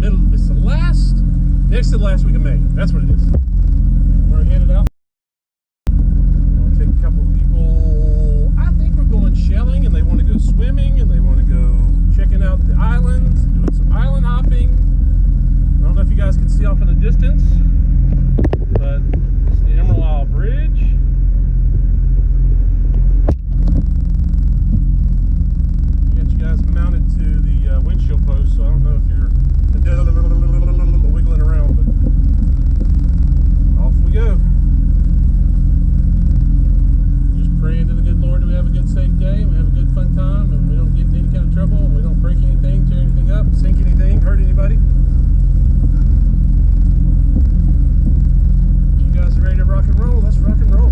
It's the next to the last week of May. That's what it is. And we're headed out. We'll take a couple of people. I think we're going shelling, and they want to go swimming, and they want to go checking out the islands, doing some island hopping. I don't know if you guys can see off in the distance, but it's the Emerald Isle Bridge. I got you guys mounted to the windshield post, so I don't know if you're wiggling around, but off we go. Just praying to the good Lord that we have a good, safe day, and we have a good, fun time, and we don't get in any kind of trouble, and we don't break anything, tear anything up, sink anything, hurt anybody. If you guys are ready to rock and roll, let's rock and roll.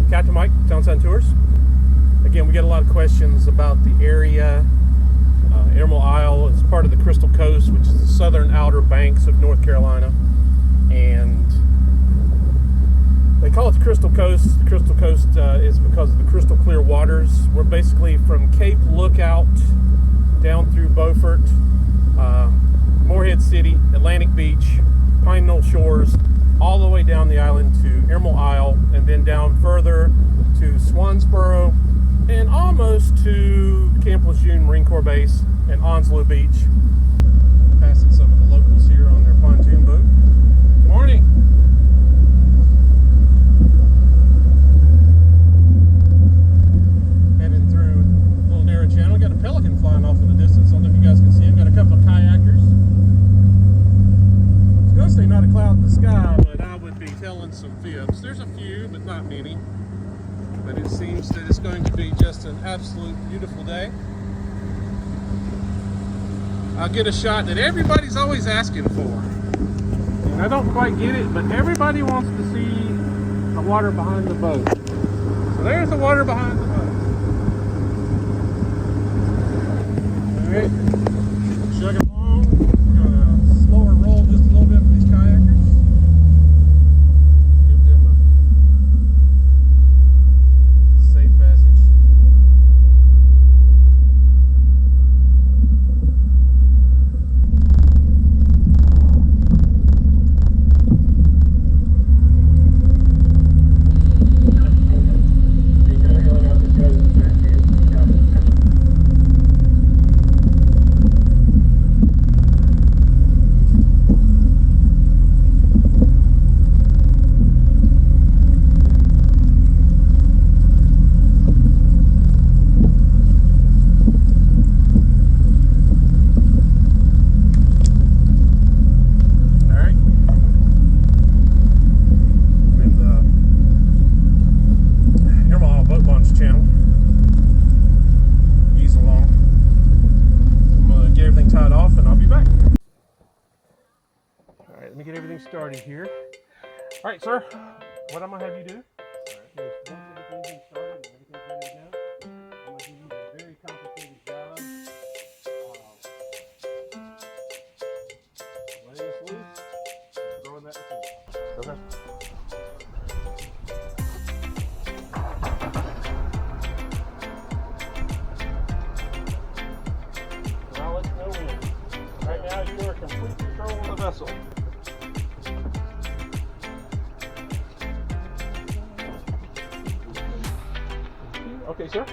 Captainmike, Soundside Tours. Again, we get a lot of questions about the area. Emerald Isle is part of the Crystal Coast, which is the southern outer banks of North Carolina. And they call it the Crystal Coast. The Crystal Coast is because of the crystal clear waters. We're basically from Cape Lookout down through Beaufort, Morehead City, Atlantic Beach, Pine Knoll Shores, all the way down the island to Emerald Isle, and then down further to Swansboro, and almost to Camp Lejeune Marine Corps Base and Onslow Beach. Passing some of the locals here on their pontoon boat. Good morning. Heading through a little narrow channel. Got a pelican flying off in the distance. I don't know if you guys can see him. Got a couple of kayakers. I was going to say not a cloud in the sky, but I would be telling some fibs. There's a few, but not many. But it seems that it's going to be just an absolute beautiful day. I'll get a shot that everybody's always asking for. And I don't quite get it, but everybody wants to see the water behind the boat. So there's the water behind the boat. All right, chugging along. We're going to slower roll just a little bit for these kayakers. Give them a safe passage. Started here. All right, sir. What I'm gonna have you do is once everything's started and everything's ready to go, I'm gonna give you a very complicated job. Laying this loose and throwing that in the pool. Okay. And I'll let you know when. Right now, you are in complete control of the vessel. Okay, sir.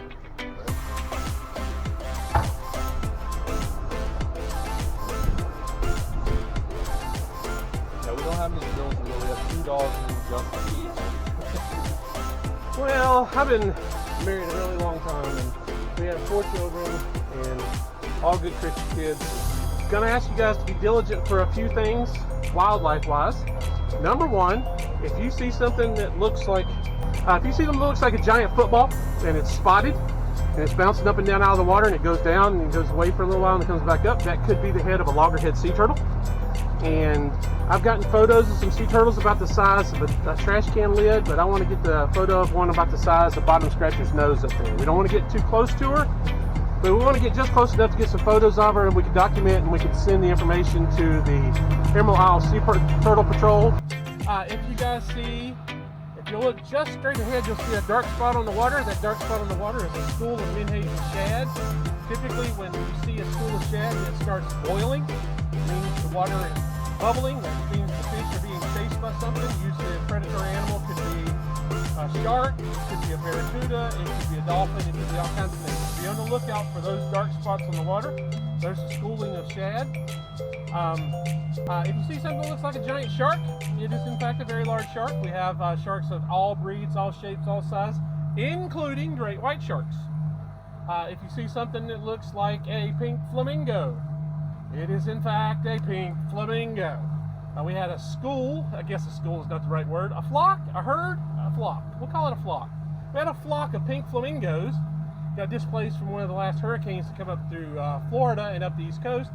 Yeah, we don't have any children, but we have 2 dogs and Justin. Well, I've been married a really long time, and we have 4 children, and all good Christian kids. Gonna ask you guys to be diligent for a few things, wildlife-wise. Number one, if you see something that looks like, if you see something that looks like a giant football, and it's spotted, and it's bouncing up and down out of the water, and it goes down, and it goes away for a little while, and it comes back up, that could be the head of a loggerhead sea turtle. And I've gotten photos of some sea turtles about the size of a trash can lid, but I want to get the photo of one about the size of Bottom Scratcher's nose up there. We don't want to get too close to her, but we want to get just close enough to get some photos of her, and we can document, and we can send the information to the Emerald Isle Sea Turtle Patrol. If you guys see, if you look just straight ahead, you'll see a dark spot on the water. That dark spot on the water is a school of menhaden shad. Typically, when you see a school of shad and it starts boiling, it means the water is bubbling. That means the fish are being chased by something. Usually a predatory animal, could be a shark, it could be a barracuda, it could be a dolphin, it could be all kinds of things. Be on the lookout for those dark spots on the water. There's a schooling of shad. If you see something that looks like a giant shark, it is in fact a very large shark. We have sharks of all breeds, all shapes, all sizes, including great white sharks. If you see something that looks like a pink flamingo, it is in fact a pink flamingo. We had a school, I guess a school is not the right word, a flock, a herd, a flock. We'll call it a flock. We had a flock of pink flamingos, got displaced from one of the last hurricanes to come up through Florida and up the East Coast.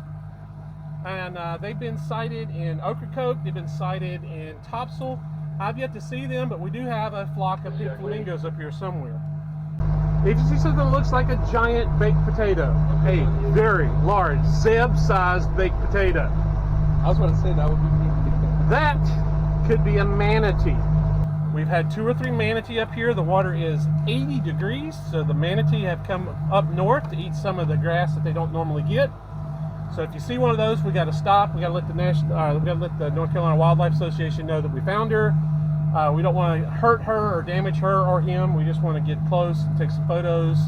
And they've been sighted in Ocracoke, they've been sighted in Topsail. I've yet to see them, but we do have a flock of pink flamingos up here somewhere. If you see something that looks like a giant baked potato, a very large Zeb-sized baked potato, I was going to say that would be me. that could be a manatee. We've had 2 or 3 manatee up here. The water is 80 degrees, so the manatee have come up north to eat some of the grass that they don't normally get. So if you see one of those, we got to stop. We got to let the North Carolina Wildlife Association know that we found her. We don't want to hurt her or damage her or him. We just want to get close, take some photos,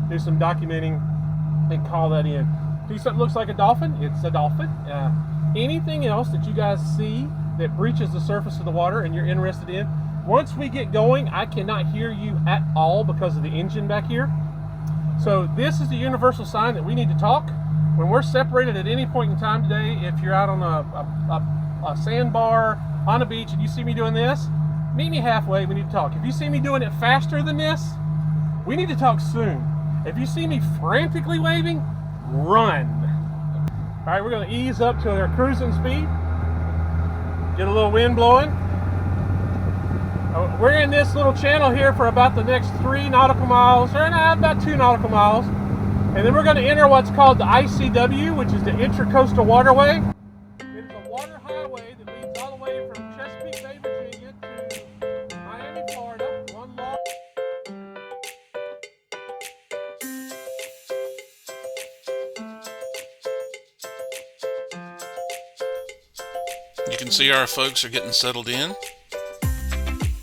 do some documenting, and call that in. See something looks like a dolphin? It's a dolphin. Anything else that you guys see that breaches the surface of the water and you're interested in, once we get going, I cannot hear you at all because of the engine back here. So this is the universal sign that we need to talk. When we're separated at any point in time today, if you're out on a sandbar, on a beach, and you see me doing this, meet me halfway, we need to talk. If you see me doing it faster than this, we need to talk soon. If you see me frantically waving, run. All right, we're going to ease up to our cruising speed. Get a little wind blowing. We're in this little channel here for about the next 3 nautical miles, or about 2 nautical miles. And then we're going to enter what's called the ICW, which is the Intracoastal Waterway. It is a water highway that leads all the way from Chesapeake Bay, Virginia to Miami, Florida. One long. You can see our folks are getting settled in,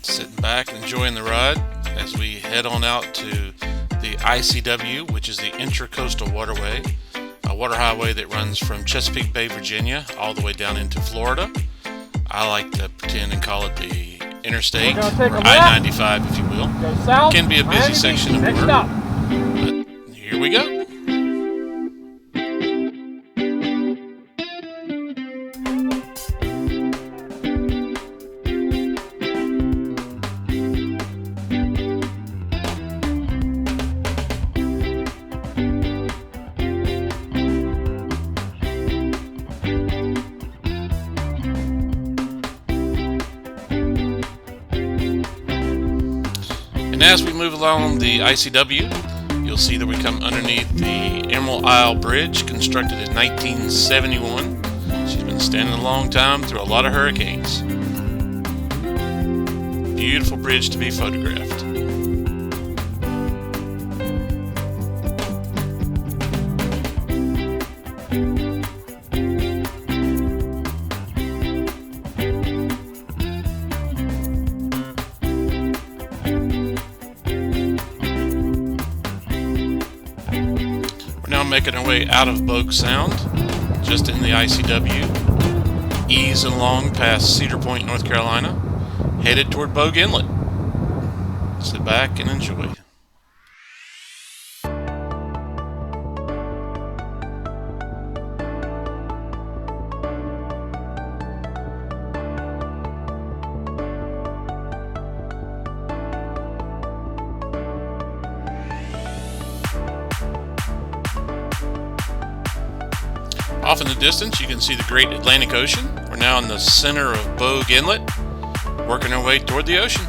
sitting back and enjoying the ride as we head on out to the ICW, which is the Intracoastal Waterway, a water highway that runs from Chesapeake Bay, Virginia, all the way down into Florida. I like to pretend and call it the interstate, or I-95, if you will. Go south, It can be a busy Miami section of next work, stop. but here we go. And as we move along the ICW, you'll see that we come underneath the Emerald Isle Bridge, constructed in 1971. She's been standing a long time through a lot of hurricanes. Beautiful bridge to be photographed. making our way out of Bogue Sound, just in the ICW, easing along past Cedar Point, North Carolina, headed toward Bogue Inlet. Sit back and enjoy. Off in the distance, you can see the great Atlantic Ocean. We're now in the center of Bogue Inlet, working our way toward the ocean.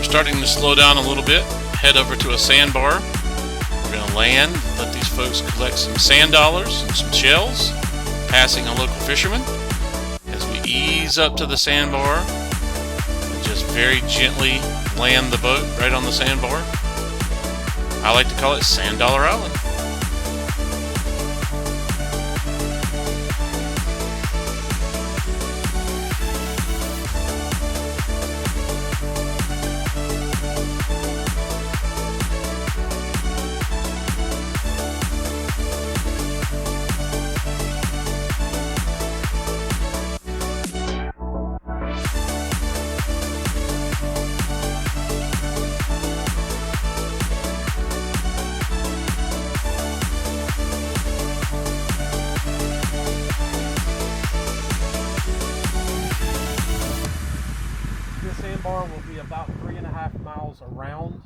Starting to slow down a little bit, head over to a sandbar. We're going to land, let these folks collect some sand dollars and some shells, passing a local fisherman as we ease up to the sandbar and just very gently land the boat right on the sandbar. I like to call it Sand Dollar Island. Sandbar will be about 3.5 miles around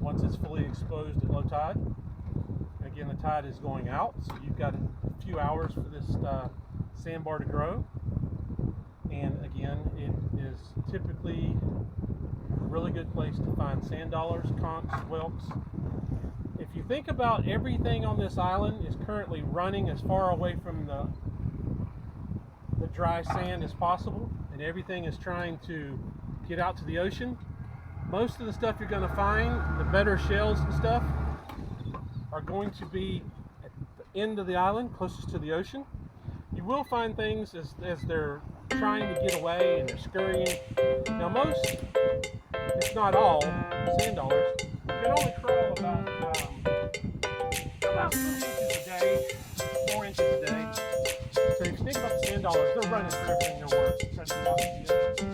once it's fully exposed at low tide. Again, the tide is going out, so you've got a few hours for this sandbar to grow. And again, it is typically a really good place to find sand dollars, conchs, whelks. If you think about everything on this island is currently running as far away from the dry sand as possible, and everything is trying to get out to the ocean. Most of the stuff you're going to find, the better shells and stuff, are going to be at the end of the island, closest to the ocean. You will find things as they're trying to get away and they're scurrying. Now most, if not all, sand dollars can only crawl about 3 inches a day, 4 inches a day. So if you think about the sand dollars, they're running for everything they're worth, trying to get out to the ocean.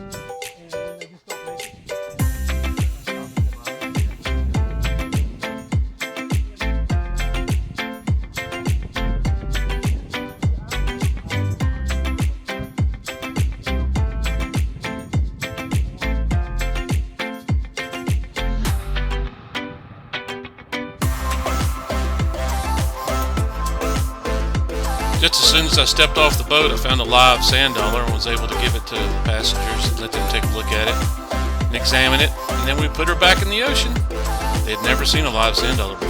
And they just don't make it. Just as soon as I stepped off the boat, I found a live sand dollar and was able to give it to the passengers and let them take a look at it and examine it. And then we put her back in the ocean. They had never seen a live sand dollar before.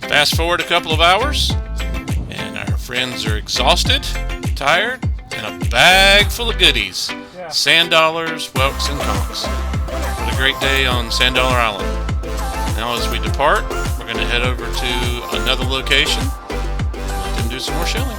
Fast forward a couple of hours, and our friends are exhausted, tired, and a bag full of goodies. Yeah. Sand dollars, whelks, and conchs. What a great day on Sand Dollar Island. Now as we depart, we're going to head over to another location and let them do some more shelling.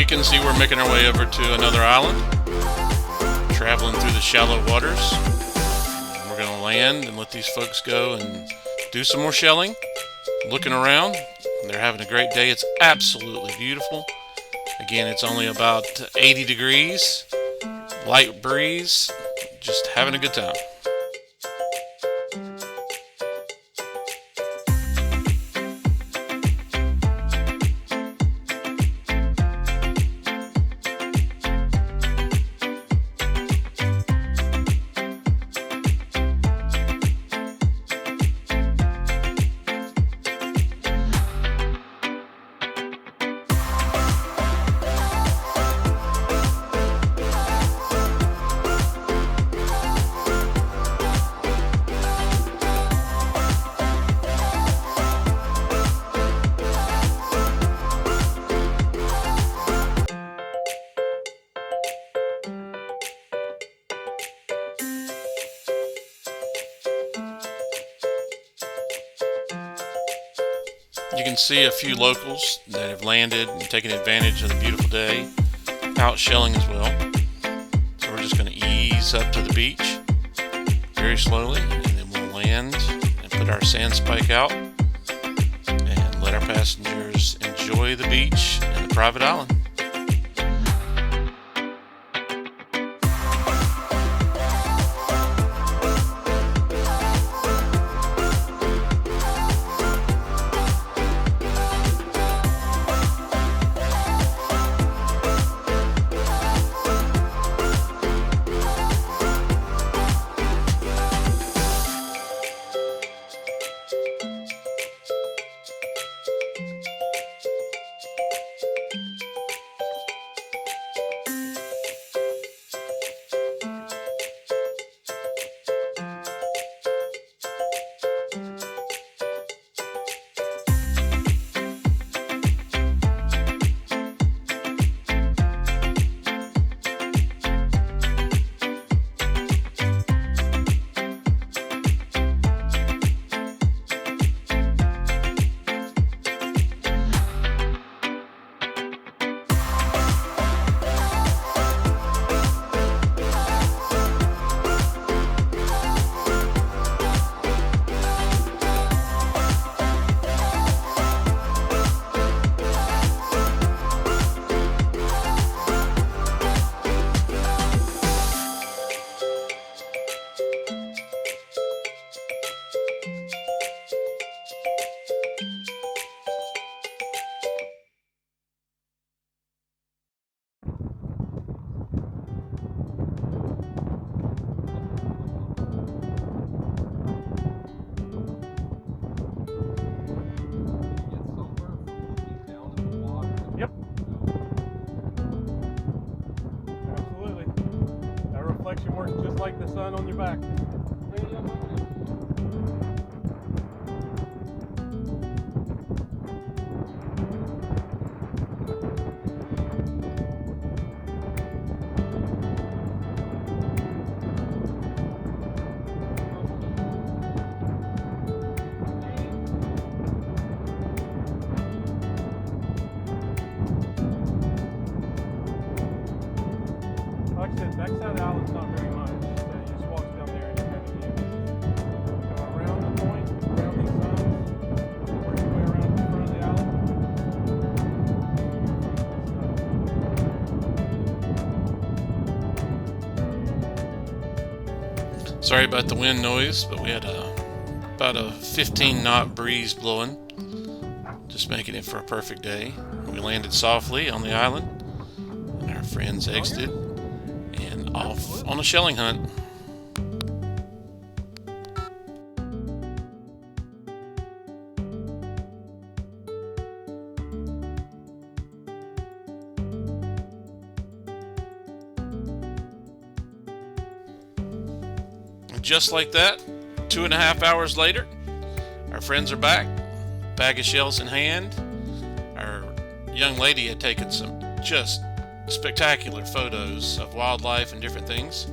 you can see, we're making our way over to another island, traveling through the shallow waters. We're going to land and let these folks go and do some more shelling, looking around. They're having a great day. It's absolutely beautiful. Again, it's only about 80 degrees, light breeze, just having a good time. You can see a few locals that have landed and taken advantage of the beautiful day, out shelling as well. So we're just going to ease up to the beach very slowly, and then we'll land and put our sand spike out and let our passengers enjoy the beach and the private island. Yep. Absolutely. That reflection works just like the sun on your back. Like I said, backside of the island's not very much. You just walk down there and you're kind of go around the point, around these suns, work your way around the front of the island. Sorry about the wind noise, but we had about a 15-knot breeze blowing, just making it for a perfect day. We landed softly on the island, and our friends exited and off on a shelling hunt. Just like that, 2.5 hours later, our friends are back, bag of shells in hand. Our young lady had taken some just spectacular photos of wildlife and different things.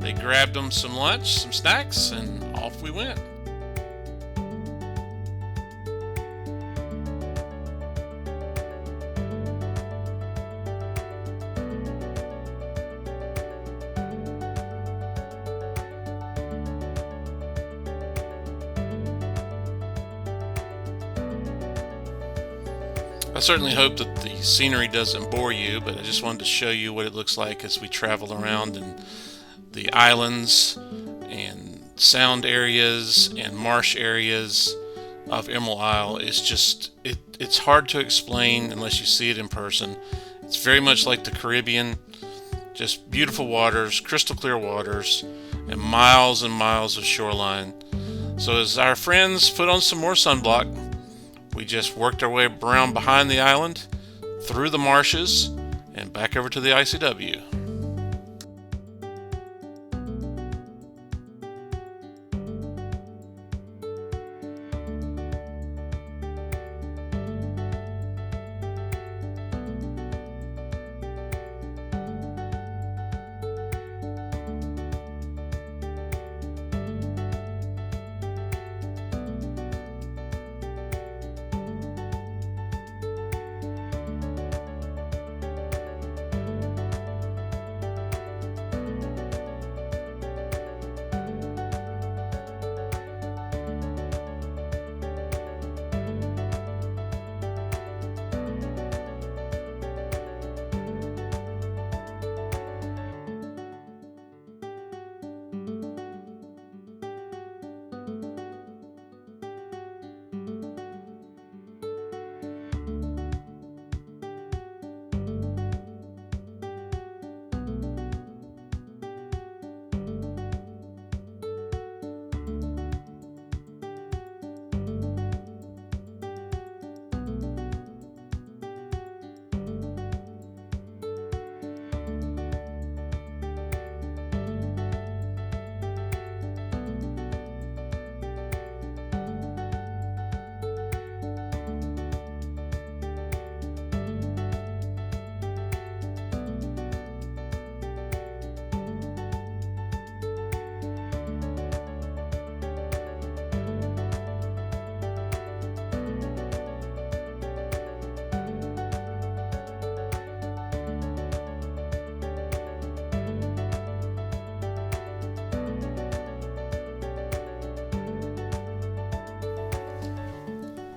They grabbed them some lunch, some snacks, and off we went. I certainly hope that the scenery doesn't bore you, but I just wanted to show you what it looks like as we travel around in the islands and sound areas and marsh areas of Emerald Isle. It's just, it's hard to explain unless you see it in person. It's very much like the Caribbean, just beautiful waters, crystal clear waters, and miles of shoreline. So as our friends put on some more sunblock, we just worked our way around behind the island, through the marshes, and back over to the ICW.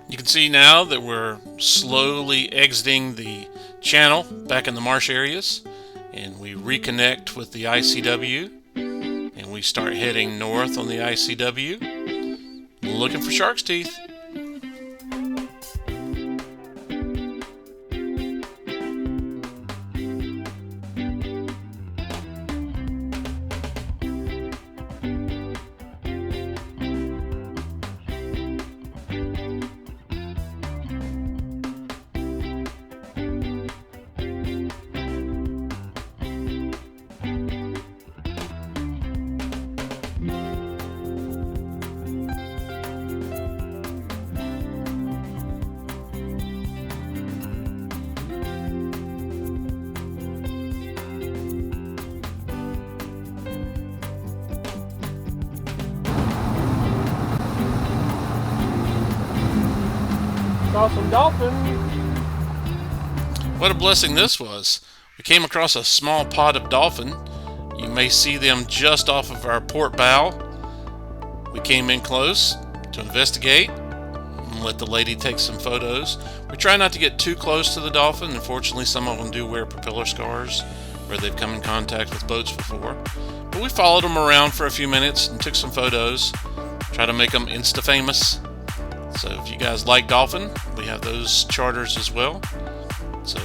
You can see now that we're slowly exiting the channel back in the marsh areas, and we reconnect with the ICW, and we start heading north on the ICW, looking for shark's teeth. Saw some dolphins. What a blessing this was. We came across a small pod of dolphin. You may see them just off of our port bow. We came in close to investigate and let the lady take some photos. We try not to get too close to the dolphin. Unfortunately, some of them do wear propeller scars where they've come in contact with boats before. But we followed them around for a few minutes and took some photos. Try to make them Insta famous. So if you guys like dolphin, we have those charters as well. So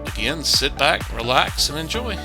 again, sit back, relax, and enjoy.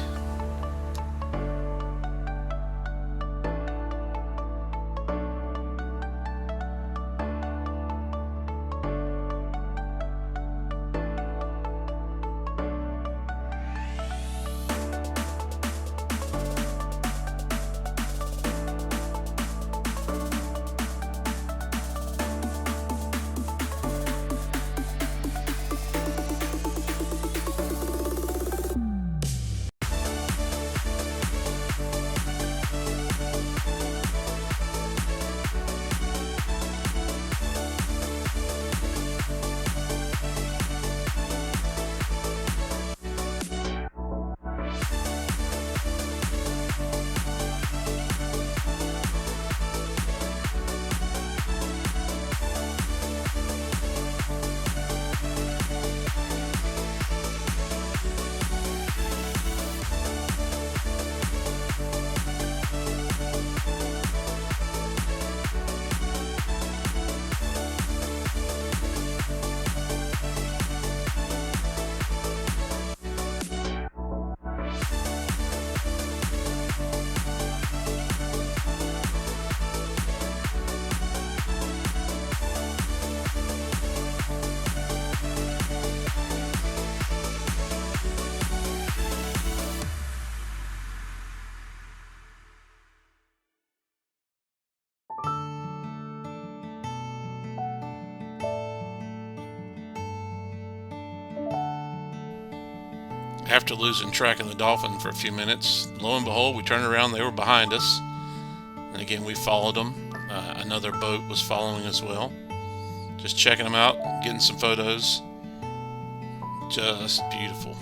after losing track of the dolphin for a few minutes, lo and behold, we turned around, they were behind us. And again, we followed them. Another boat was following as well. Just checking them out, getting some photos. Just beautiful.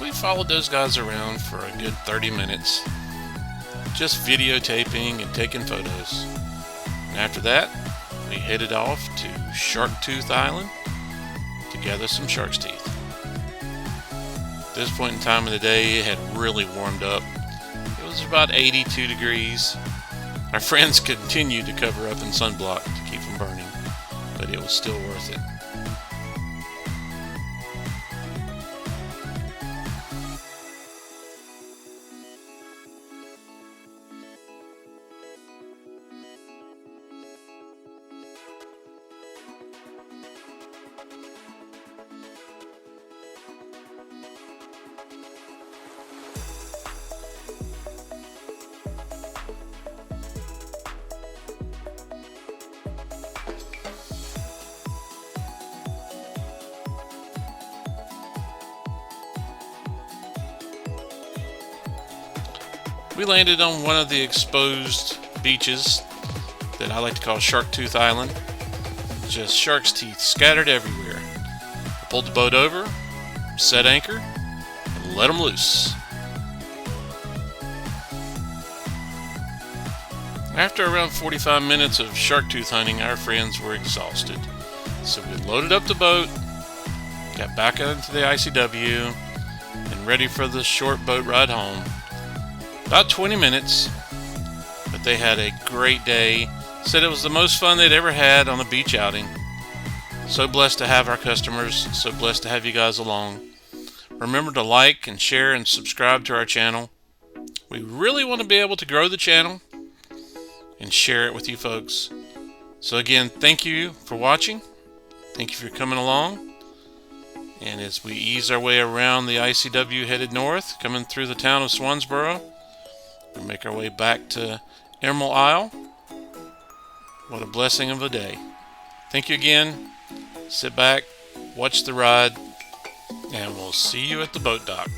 We followed those guys around for a good 30 minutes, just videotaping and taking photos. And after that, we headed off to Sharktooth Island to gather some shark's teeth. At this point in time of the day, it had really warmed up. It was about 82 degrees. Our friends continued to cover up in sunblock to keep from burning, but it was still worth it. We landed on one of the exposed beaches that I like to call Sharktooth Island. Just shark's teeth scattered everywhere. I pulled the boat over, set anchor, and let them loose. After around 45 minutes of sharktooth hunting, our friends were exhausted. So we loaded up the boat, got back into the ICW, and ready for the short boat ride home. About 20 minutes, but they had a great day. Said it was the most fun they'd ever had on a beach outing. So blessed to have our customers, so blessed to have you guys along. Remember to like and share and subscribe to our channel. We really want to be able to grow the channel and share it with you folks. So again, thank you for watching. Thank you for coming along. And as we ease our way around the ICW headed north, coming through the town of Swansboro, we make our way back to Emerald Isle. What a blessing of a day. Thank you again. Sit back, watch the ride, and we'll see you at the boat dock.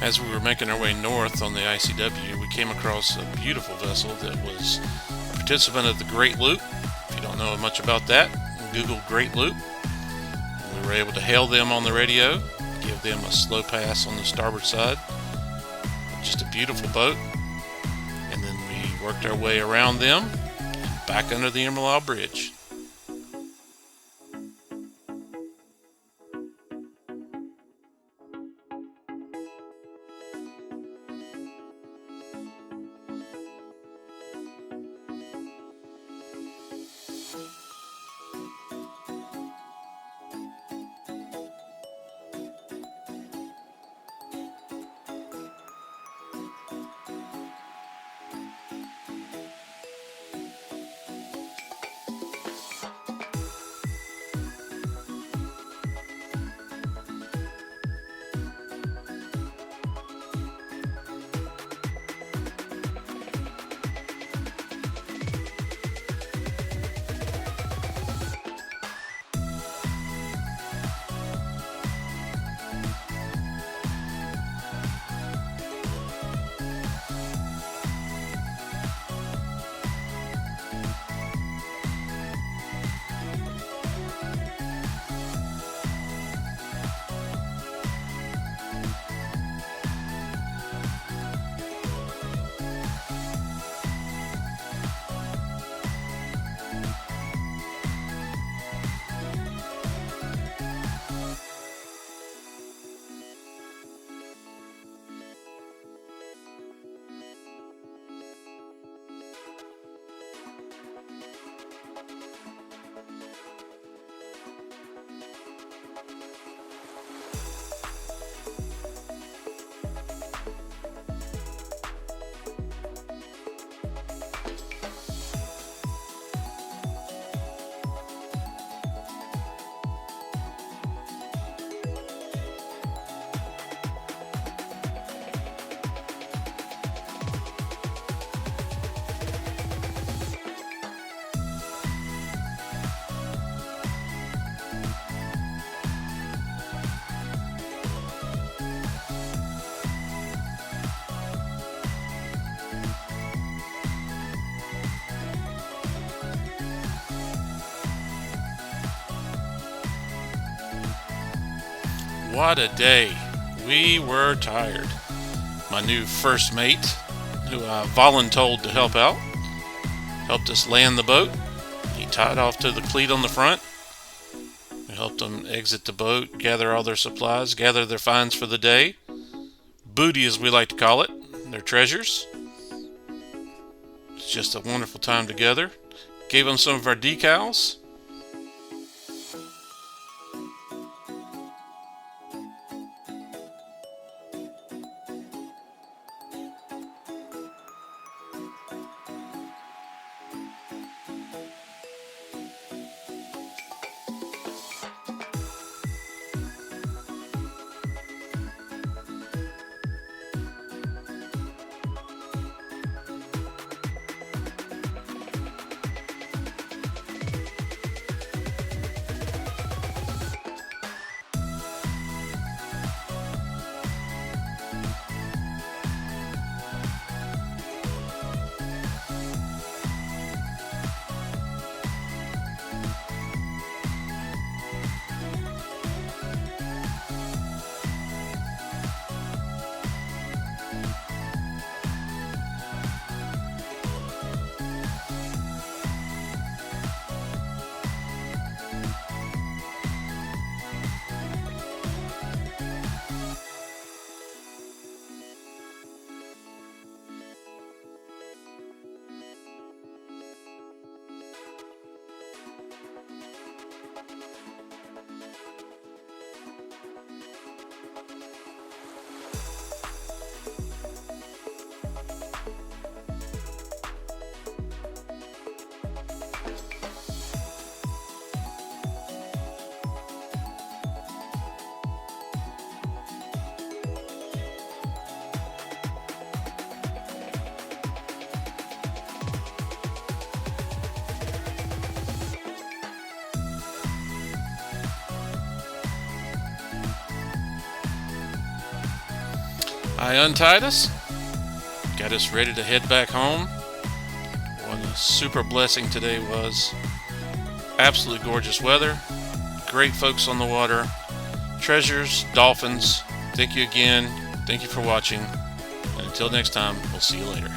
As we were making our way north on the ICW, we came across a beautiful vessel that was a participant of the Great Loop. If you don't know much about that, Google Great Loop. We were able to hail them on the radio, give them a slow pass on the starboard side. Just a beautiful boat. And then we worked our way around them and back under the Emerald Isle Bridge. What a day. We were tired. My new first mate, who I voluntold to help out, helped us land the boat. He tied off to the cleat on the front. We helped them exit the boat, gather all their supplies, gather their finds for the day. Booty, as we like to call it, their treasures. It's just a wonderful time together. Gave them some of our decals. I untied us, got us ready to head back home. What a super blessing today was. Absolutely gorgeous weather, great folks on the water, treasures, dolphins. Thank you again. Thank you for watching. And until next time, we'll see you later.